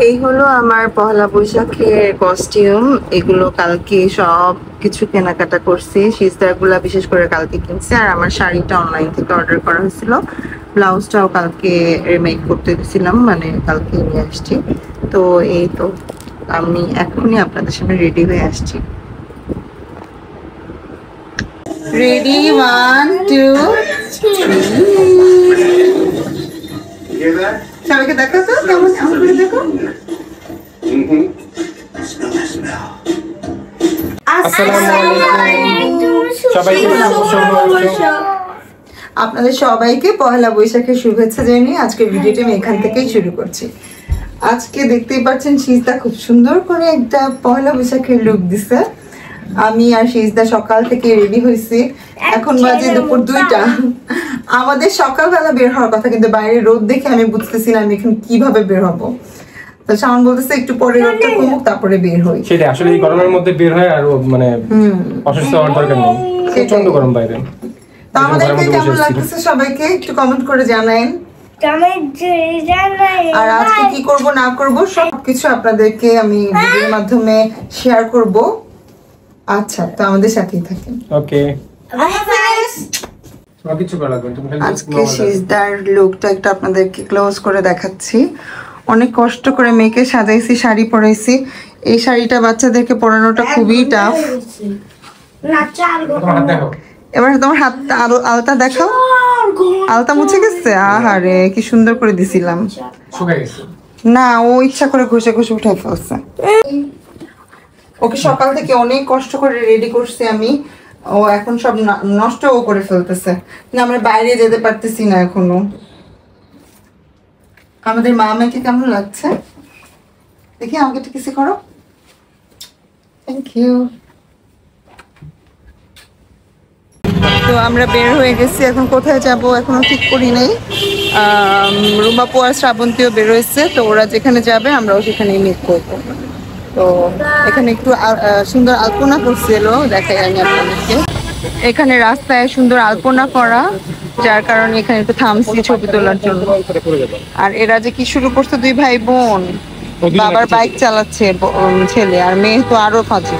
এই হলো আমার পহেলা বৈশাখের কস্টিউম। এগুলো কালকে সব কিছু কেনাকাটা করছি, সিস্টারগুলা বিশেষ করে কালকে কিনছে। আর আমার শাড়িটা অনলাইন থেকে অর্ডার করা হয়েছিল, ব্লাউজটাও কালকে মেক করতে দিয়েছিলাম, মানে কালকে নিয়ে আসছি। তো এই তো আমি এখনই আপনাদের সামনে রেডি হয়ে আসছি। রেডি, 1 2 3। সবাইকে দেখো তো কেমন, আমার করে দেখো। আপনাদের সবাইকে পহেলা বৈশাখের শুভেচ্ছা জানিয়ে আজকে ভিডিওটা আমি এখান থেকেই শুরু করছি। আজকে দেখতেই পাচ্ছেন সিজদা খুব সুন্দর করে একটা পহেলা বৈশাখের লুক দিছে। আমি আর সিজদা সকাল থেকে রেডি হয়েছি, এখন বাজে দুপুর 2টা। আমাদের সকালবেলা বের হওয়ার কথা, কিন্তু বাইরে রোদ দেখে আমি বুঝতেছি না আমি এখন কিভাবে বের হবো। তো শাওন বলতেছে একটু পরে রোদটা কমুক তারপরে বের হই। সেটা আসলে এই গরমের মধ্যে বের হয় আর মানে অসুস্থ হওয়ার দরকার নেই, প্রচন্ড গরম বাইরে। তো আমাদেরকে কেমন লাগতেছে সবাইকে একটু কমেন্ট করে জানান। আর আজকে কি করব না করব সবকিছু আপনাদেরকে আমি ভিডিওর মাধ্যমে শেয়ার করব। আচ্ছা, তো আমাদের সাথেই থাকেন। ওকে, কিছু করা লাগবে তুমি খালি আজকে সিজদার লুকটা একটু আপনাদেরকে ক্লোজ করে দেখাচ্ছি। অনেক কষ্ট করে মেয়েকে সাজাইছি, শাড়ি পরাইছি। এই শাড়িটা বাচ্চাদেরকে পরানোটা খুবই টাফ। এবার তোমার হাত আলতা দেখাও, আলতা মুছে গেছে। আহারে কি সুন্দর করে দিছিলাম। না, ও ইচ্ছা করে ঘষে ঘষে উঠে ফেলছে। ওকে সকাল থেকে অনেক কষ্ট করে রেডি করছি আমি, ও এখন সব নষ্ট ও করে ফেলতেছে। না, আমরা বাইরে যেতে পারতেছি না এখনো। আমাদের মা আমাকে কেমন লাগছে দেখি, আমাকে একটু কিসি করো। Thank you. তো আমরা বের হয়ে গেছি, এখন কোথায় যাব এখনো ঠিক করি নাই। রুমাপু আর শ্রাবন্তীও বের হয়েছে, তো ওরা যেখানে যাবে আমরাও সেখানেই মিট করবো। তো এখানে একটু সুন্দর আলপনা করছিল, দেখাই আমি আপনাদেরকে। এখানে রাস্তায় সুন্দর আলপনা করা, যার কারণে এখানে একটু থামছি ছবি তোলার জন্য। আর এরা যে কি শুরু করছে, 2 ভাই বোন, বাবার বাইক চালাচ্ছে ছেলে, আর মেয়ে তো আরো ফাঁচি।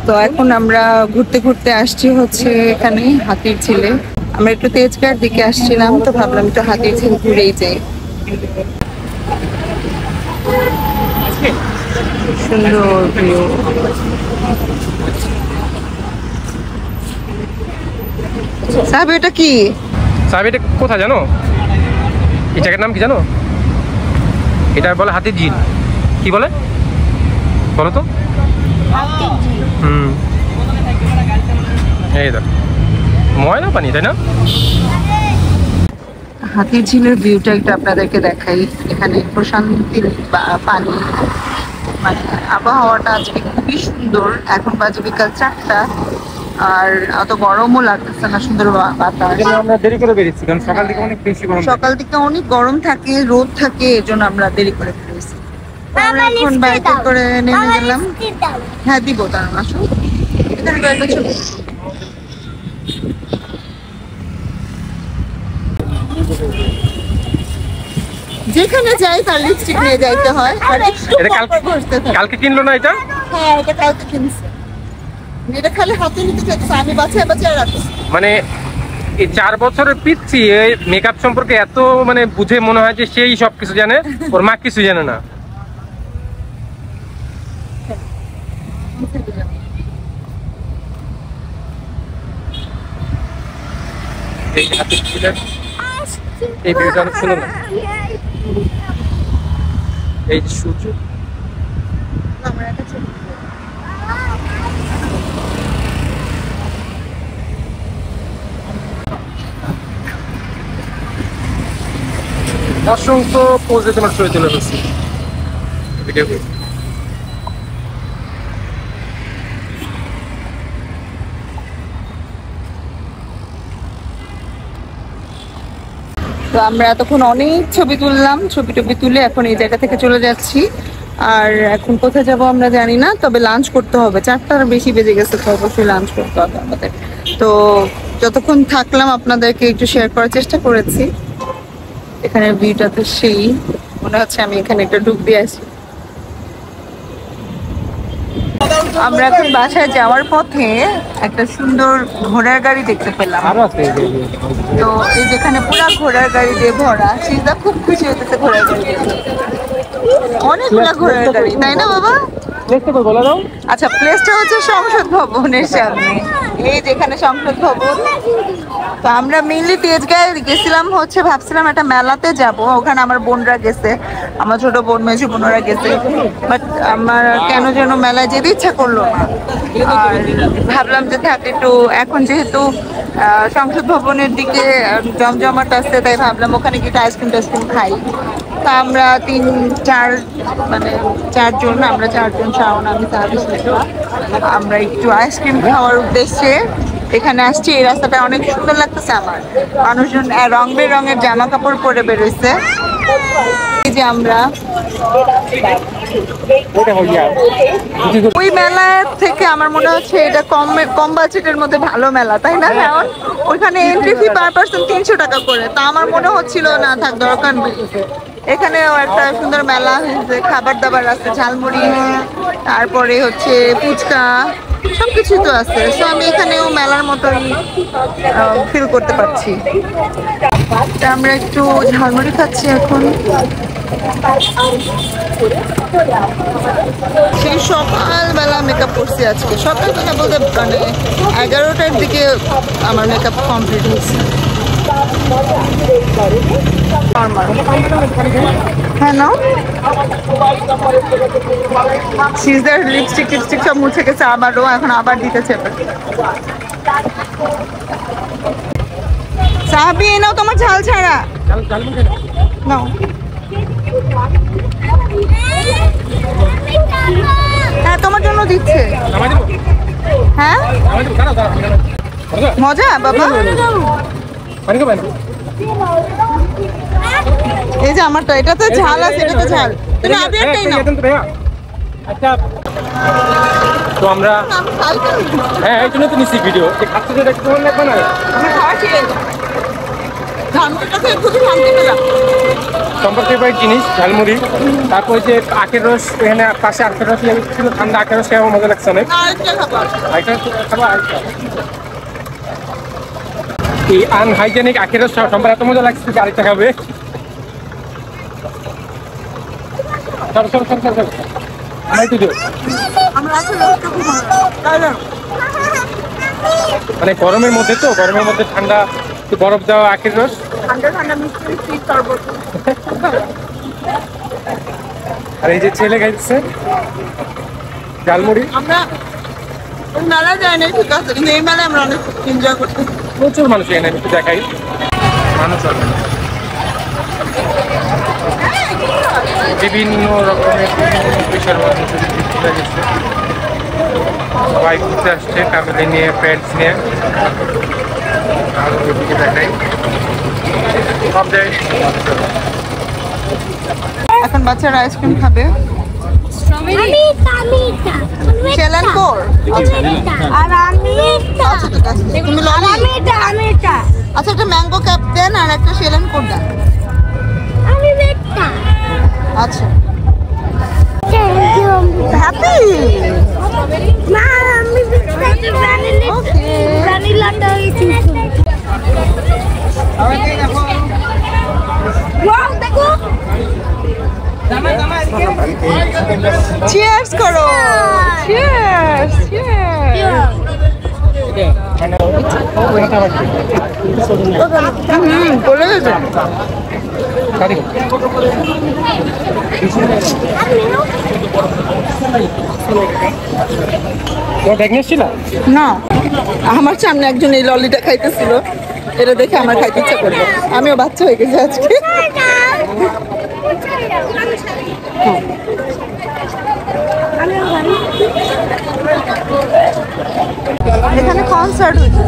তো এখন আমরা ঘুরতে ঘুরতে আসছি হচ্ছে এখানে হাতির ঝিলে। আমরা একটু তেজগাঁর দিকে আসছিলাম, তো ভাবলাম একটু হাতির ঝিল ঘুরেই যাই। সুন্দর ভিউ। সাহেব এটা কি? সাহেব এটা কোথায় জানো? এই জায়গার নাম কি জানো? এটা বলে হাতির ঝিল। কি বলে বলো তো? এই তো ময়না পানি, তাই না? হাতির ঝিলের ভিউটা একটু আপনাদেরকে দেখাই। এখানে প্রশান্তির পানি, মানে আবহাওয়াটা আজকে খুবই সুন্দর। এখন বাজে বিকাল 4টা, আর অত গরমও লাগতেছে না, সুন্দর বাতাস। আমরা দেরি করে বেরিয়েছি কারণ সকাল থেকে অনেক বেশি গরম, সকাল থেকে অনেক গরম থাকে, রোদ থাকে, এর জন্য আমরা দেরি করে বেরিয়েছি। আমরা এখন বাইকে করে নেমে গেলাম। হ্যাঁ দিব, তার আসো এখানে কয়েকটা ছবি। যেখানে যাই তার লিপস্টিক নিয়ে যাইতে হয়। আর এটা কালকে কিনলো না এটা? হ্যাঁ, এটা কালকে কিনছে। এটা খালি হাতে নিতে চাইছে, আমি বাছাই বাছাই রাখছি। মানে এই 4 বছরের পিচ্ছি এই মেকআপ সম্পর্কে এত মানে বুঝে মনে হয় যে সেই সবকিছু জানে, ওর মা কিছু জানে না। এই ভিউটা অনেক সুন্দর না? এই সূর্য অসংখ্য পোজে তোমার ছবি তুলে ফেলছি ভিডিও। তো আমরা এতক্ষণ অনেক ছবি তুললাম, ছবি টবি তুলে এখন এই জায়গা থেকে চলে যাচ্ছি। আর এখন কোথায় যাব আমরা জানি না, তবে লাঞ্চ করতে হবে। 4টার বেশি বেজে গেছে, তো অবশ্যই লাঞ্চ করতে হবে আমাদের। তো যতক্ষণ থাকলাম আপনাদেরকে একটু শেয়ার করার চেষ্টা করেছি। এখানে ভিউটা তো সেই মনে হচ্ছে আমি এখানে একটা ডুব দিয়ে আসি। আমরা এখন বাসায় যাওয়ার পথে একটা সুন্দর ঘোড়ার গাড়ি দেখতে পেলাম। তো এই যেখানে পুরা ঘোড়ার গাড়ি দিয়ে ভরা, সিজদা খুব খুশি হতেছে ঘোড়ার গাড়ি দেখে। অনেকগুলা ঘোড়ার গাড়ি, তাই না বাবা? আচ্ছা, প্লেসটা হচ্ছে সংসদ ভবনের সামনে, এই যেখানে সংসদ ভবন। তো আমরা মেইনলি তেজগাঁয়ে গেছিলাম হচ্ছে, ভাবছিলাম একটা মেলাতে যাব, ওখানে আমার বোনরা গেছে, আমার ছোট বোন মেজো বোনরা গেছে, বাট আমার কেন যেন মেলায় যেতে ইচ্ছা করলো না। আর ভাবলাম যে থাক একটু, এখন যেহেতু সংসদ ভবনের দিকে জমজমাট আসছে, তাই ভাবলাম ওখানে গিয়ে আইসক্রিম টাইসক্রিম খাই। তা আমরা চারজন, আমরা চারজন, শাওন, আমি, সাহাবি, আমরা একটু আইসক্রিম খাওয়ার উদ্দেশ্যে এখানে আসছি। এই রাস্তাটা অনেক সুন্দর লাগতেছে আমার, মানুষজন রং বেরঙের জামা কাপড় পরে বেরোইছে। এই যে আমরা ওই মেলা থেকে আমার মনে হচ্ছে এটা কম বাজেটের মধ্যে ভালো মেলা, তাই না? কারণ ওইখানে এন্ট্রি ফি পার পার্সন 300 টাকা করে। তা আমার মনে হচ্ছিল না থাক, দরকার নেই। এখানেও একটা সুন্দর মেলা হয়েছে, খাবার দাবার আছে, ঝালমুড়ি, তারপরে হচ্ছে ফুচকা, সবকিছু তো আছে। সো আমি এখানেও মেলার মতোই ফিল করতে পারছি। আমরা একটু ঝালমুড়ি খাচ্ছি এখন। সেই সকালবেলা মেকআপ করছি আজকে, সকালবেলা বলতে মানে 11টার দিকে আমার মেকআপ কমপ্লিট হয়েছে। হ্যাঁ না, সিজার লিপস্টিক সব মুছে গেছে আবারও, এখন আবার দিতেছে। সাহাবি নাও তোমার ঝাল ছাড়া নাও। হ্যাঁ তোমার জন্য দিচ্ছে। হ্যাঁ মজা বাবা। এই যে আমারটা, এটাতে ঝাল আছে, এটাতে ঝাল। তুমি আবিয়ারটাই নাও। তো আমরা হ্যাঁ এই জন্য তো নিচ্ছি ভিডিও, যে খাচ্ছে যে দেখতে ভালো লাগবে না। সম্পর্কের জিনিস ঝালমুড়ি, তারপরে যে আখের রস, এখানে পাশে আখের রস ছিল, ঠান্ডা আখের রস খেয়ে মজা লাগছে অনেক। এই আনহাইজেনিক আখের রস সম্পর্কে এত মজা লাগছে যে আরেকটা খাবে। মানে গরমের মধ্যে তো, গরমের মধ্যে ঠান্ডা বরফ দেওয়া আখের রস, আর এই যে ছেলে খাইছে ঝালমুড়ি। আমরা মেলা যাই না ঠিক আছে, কিন্তু এই মেলায় আমরা অনেক এনজয় করতে। প্রচুর মানুষ এখানে একটু দেখাই, মানুষ বিভিন্ন রকমের বিষয়ের মধ্যে গেছে, সবাই ঘুরতে আসছে ফ্যামিলি নিয়ে, ফ্রেন্ডস নিয়ে। দেখাই সব জায়গায় এখন বাচ্চারা আইসক্রিম খাবে। আচ্ছা একটা ম্যাঙ্গো ক্যাপ দেন আর একটা শেলেন কোড দেন। আচ্ছা হ্যাপি চিয়ার্স করো, চিয়ার্স চিয়ার্স। বলে গেছে না, আমার সামনে একজন এই ললিটা খাইতেছিল, এটা দেখে আমার খাইতে ইচ্ছা করলো, আমিও বাচ্চা হয়ে গেছি আজকে। এখানে কনসার্ট হচ্ছে।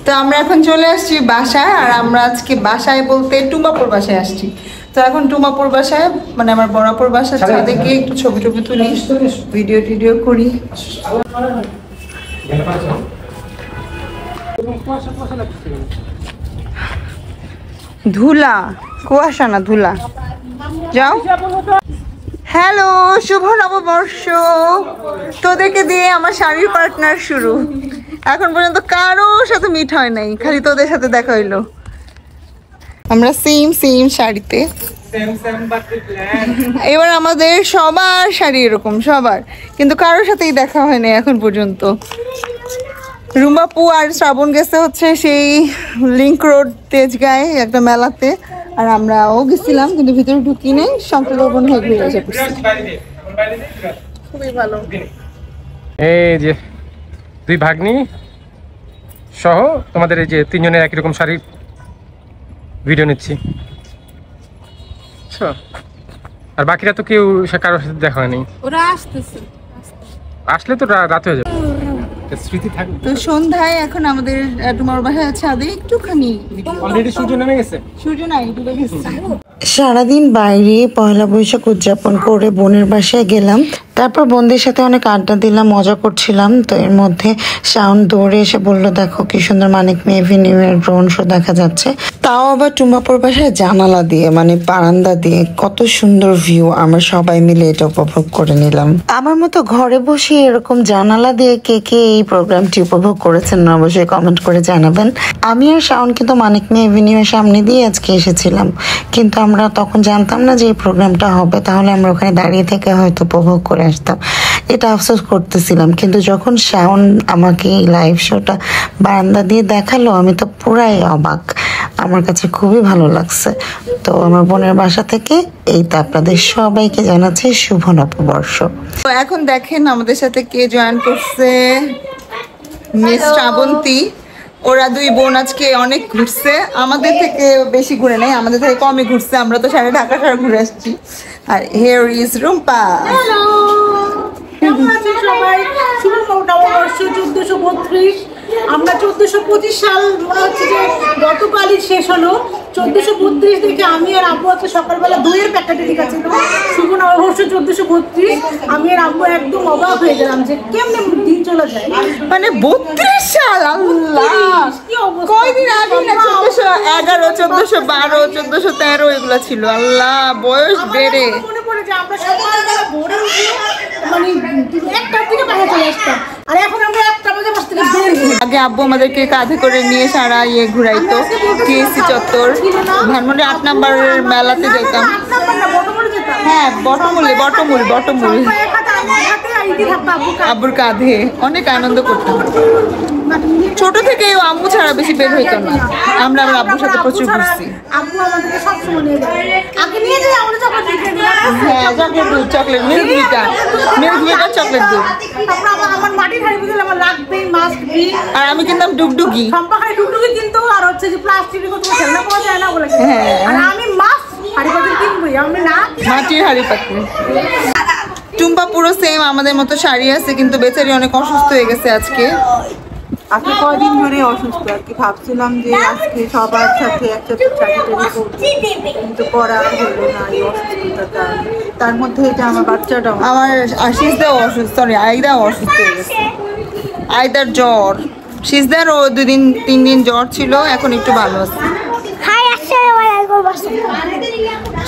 তো আমরা এখন চলে আসছি বাসায়, আর আমরা আজকে বাসায় বলতে টুম্বাপুর বাসায় আসছি। তো এখন টুম্বাপুর বাসায় মানে আমার বরাপুর বাসার ছাদে গিয়ে একটু ছবি টবি তুলি, ভিডিও টিডিও করি। ধুলা, কুয়াশা না ধুলা। যাও। হ্যালো, শুভ নববর্ষ। তোদেরকে দিয়ে আমার শাড়ির পার্টনার শুরু। এখন পর্যন্ত কারো সাথে মিট হয় নাই, খালি তোদের সাথে দেখা হইলো। আমরা সেম সেম শাড়িতে। এবার আমাদের সবার শাড়ি এরকম, সবার, কিন্তু কারোর সাথেই দেখা হয় নাই এখন পর্যন্ত। রুম্বাপু আর শ্রাবণ গেছে হচ্ছে সেই লিংক রোড তেজগাঁয়ে একটা মেলাতে, আর আমরাও গেছিলাম কিন্তু ভিতরে ঢুকি নেই, সংকল্প হয়ে ঘুরে এসে খুবই ভালো। এই যে দুই ভাগ্নি সহ তোমাদের এই যে তিনজনের একই রকম শাড়ির ভিডিও নিচ্ছি। আর বাকিরা তো কেউ কারোর সাথে দেখা হয়নি, ওরা আসতেছে, আসলে তো রাত হয়ে যাবে, স্মৃতি থাকবে। তো সন্ধ্যায় এখন আমাদের তোমার বাসায় ছাদে একটুখানি অলরেডি সূর্য নেমে গেছে, সূর্য নাই ডুবে গেছে। সারাদিন বাইরে পয়লা বৈশাখ উদযাপন করে বোনের বাসায় গেলাম, তারপর বোনদের সাথে অনেক আড্ডা দিলাম, মজা করছিলাম। তো এর মধ্যে শাওন দৌড়ে এসে বললো, দেখো কি সুন্দর মানিক মে এভিনিউয়ের ড্রোন শো দেখা যাচ্ছে, তাও আবার টুম্বাপুর বাসায় জানালা দিয়ে, মানে বারান্দা দিয়ে। কত সুন্দর ভিউ, আমরা সবাই মিলে এটা উপভোগ করে নিলাম। আমার মতো ঘরে বসে এরকম জানালা দিয়ে কে কে এই প্রোগ্রামটি উপভোগ করেছেন অবশ্যই কমেন্ট করে জানাবেন। আমি আর শাওন কিন্তু মানিক মে এভিনিউয়ের সামনে দিয়ে আজকে এসেছিলাম, কিন্তু আমরা তখন জানতাম না যে এই প্রোগ্রামটা হবে, তাহলে আমরা ওখানে দাঁড়িয়ে থেকে হয়তো উপভোগ করে আসতাম। এটা আফসোস করতেছিলাম, কিন্তু যখন শাওন আমাকে এই লাইভ শোটা বারান্দা দিয়ে দেখালো, আমি তো পুরাই অবাক, আমার কাছে খুবই ভালো লাগছে। তো আমার বোনের বাসা থেকে এইটা আপনাদের সবাইকে জানাচ্ছি শুভ নববর্ষ। তো এখন দেখেন আমাদের সাথে কে জয়েন করছে, মিস শ্রাবন্তী। ওরা দুই বোন আজকে অনেক ঘুরছে, আমাদের থেকে বেশি ঘুরে নাই, আমাদের থেকে কমই ঘুরছে, আমরা তো সারা ঢাকা সারা ঘুরে আসছি। আর হিয়ার ইজ রুম্পা। হ্যালো, কেমন আছেন সবাই? শুভ নববর্ষ 1432। আমরা 1425 সাল হচ্ছে যে গতকালই শেষ হলো। 1432 থেকে আমি আর আব্বু আজকে সকালবেলা দইয়ের প্যাকেটে লিখেছিল শুভ নববর্ষ 1432। আমি আর আব্বু একদম অবাক হয়ে গেলাম যে কেমনে দিন চলে যায়। মানে 32 সাল, আল্লাহ কি অবস্থা! কয়দিন আগে না 1411, 1412, 1413 এগুলো ছিল। আল্লাহ, বয়স বেড়ে। মনে পড়ে যে আমরা সকালবেলা ভোরে উঠে মানে 1টার দিকে বাইরে চলে আসতাম, আর এখন আমরা 1টা বাজে বাস থেকে বের হই। আগে আব্বু আমাদেরকে কাঁধে করে নিয়ে সারা ঘুরাইতো, টিএসসি চত্বর, ধানমন্ডি 8 নম্বরের মেলাতে যেতাম। হ্যাঁ, বটমূল। আব্বুর কাঁধে অনেক আনন্দ করতাম। ছোট থেকে আম্মু ছাড়া বেশি বের হইতো না, আমরা আমার আব্বুর সাথে প্রচুর ঘুরছি। আব্বু আমাদেরকে সবসময় নিয়ে যায়, আগে নিয়ে যায় আমরা চকলেট দিতে। হ্যাঁ, চকলেট দুধ, চকলেট মিল্ক ভিটা চকলেট দুধ। তারপর আমার মাটির হাড়ি বুঝলে আমার লাগবেই, মাস্ট বি। আর আমি কিনতাম ডুগডুগি, সম্পা হাড়ি ডুগডুগি কিন্তু, আর হচ্ছে যে প্লাস্টিকের কোনো খেলনা পাওয়া যায় না বলে। হ্যাঁ। আর আমি মাছ হাড়ি পাতিল কিনবই, আমি না মাটির হাড়ি পাত্র। টুম্পা পুরো সেম আমাদের মতো শাড়ি আছে, কিন্তু বেচারি অনেক অসুস্থ হয়ে গেছে আজকে। আজকে কয়দিন ধরে অসুস্থ আর কি, ভাবছিলাম যে আজকে সবার সাথে একসাথে কিন্তু করা হলো না এই অসুস্থতাটা। তার মধ্যে এটা আমার বাচ্চাটাও, আমার আশিসদাও অসুস্থ, সরি আইদাও অসুস্থ হয়ে গেছে। আইদার জ্বর, সিজদারও 2-3 দিন জ্বর ছিল, এখন একটু ভালো আছে।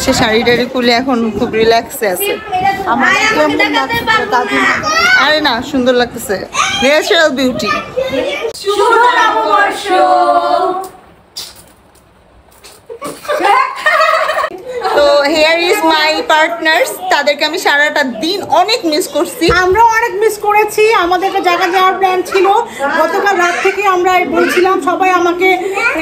সে শাড়ি টাড়ি খুলে এখন খুব রিল্যাক্সে আছে। আমার কেমন লাগছে কাজে। আরে না, সুন্দর লাগতেছে, ন্যাচারাল বিউটি। তো হিয়ার ইজ মাই পার্টনার্স, তাদেরকে আমি সারাটা দিন অনেক মিস করছি। আমরা অনেক মিস করেছি। আমাদের একটা জায়গা যাওয়ার প্ল্যান ছিল, গতকাল রাত থেকে আমরা বলছিলাম, সবাই আমাকে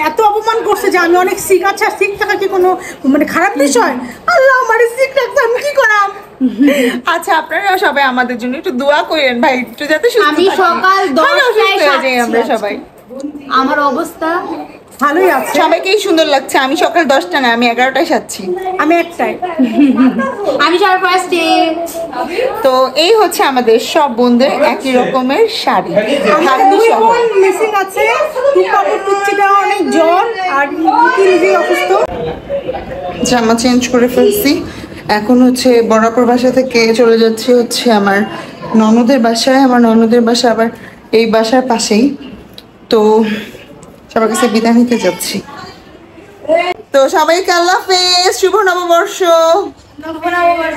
এত অপমান করছে যে আমি অনেক সিক। আচ্ছা, সিক থাকা কি কোনো মানে খারাপ বিষয়? আল্লাহ, আমার সিক থাকতে আমি কি করাম? আচ্ছা, আপনারা সবাই আমাদের জন্য একটু দোয়া করেন ভাই, একটু যাতে সুস্থ আমি থাকি। সকাল ভালো 10টায় সুস্থ হয়ে যাই আমরা সবাই। আমার অবস্থা ভালোই আছে। সবাইকেই সুন্দর লাগছে। আমি সকাল 10টা না, আমি 11টায় সাজছি। আমি একটাই। আমি সবার ফার্স্টে। তো এই হচ্ছে আমাদের সব বোনদের একই রকমের শাড়ি, হাতি সহ। মিসিং আছে, টুকাপুর টুচ্চিটা অনেক জ্বর আর নিজে অসুস্থ। জামা চেঞ্জ করে ফেলছি। এখন হচ্ছে বড়াপুর বাসা থেকে চলে যাচ্ছি হচ্ছে আমার ননদের বাসায়। আমার ননদের বাসা আবার এই বাসার পাশেই, তো সবার কাছে বিদায় নিতে যাচ্ছি। তো সবাইকে আল্লাহ হাফেজ, শুভ নববর্ষ।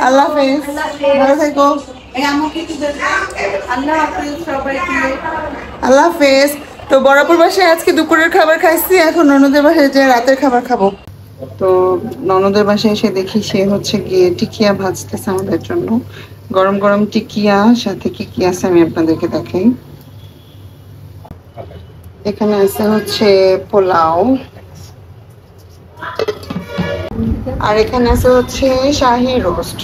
আল্লাহ হাফেজ, ভালো থেকো। আল্লাহ হাফেজ সবাইকে। আল্লাহ হাফেজ। তো বড়াপুর বাসায় আজকে দুপুরের খাবার খাইছি, এখন ননদের বাসায় যে রাতের খাবার খাবো। তো ননদের বাসায় এসে দেখি সে হচ্ছে গিয়ে টিকিয়া ভাজতেছে আমাদের জন্য। গরম গরম টিকিয়া, সাথে কি কি আছে আমি আপনাদেরকে দেখাই। এখানে আছে হচ্ছে পোলাও, আর এখানে আছে হচ্ছে শাহী রোস্ট।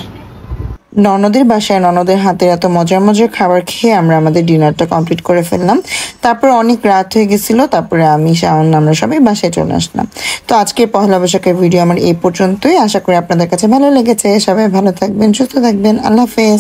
ননদের বাসায় ননদের হাতের এত মজার মজার খাবার খেয়ে আমরা আমাদের ডিনারটা কমপ্লিট করে ফেললাম। তারপর অনেক রাত হয়ে গেছিল, তারপরে আমি শাওন আমরা সবাই বাসায় চলে আসলাম। তো আজকে পহেলা বৈশাখের ভিডিও আমার এই পর্যন্তই। আশা করি আপনাদের কাছে ভালো লেগেছে। সবাই ভালো থাকবেন, সুস্থ থাকবেন। আল্লাহ হাফেজ।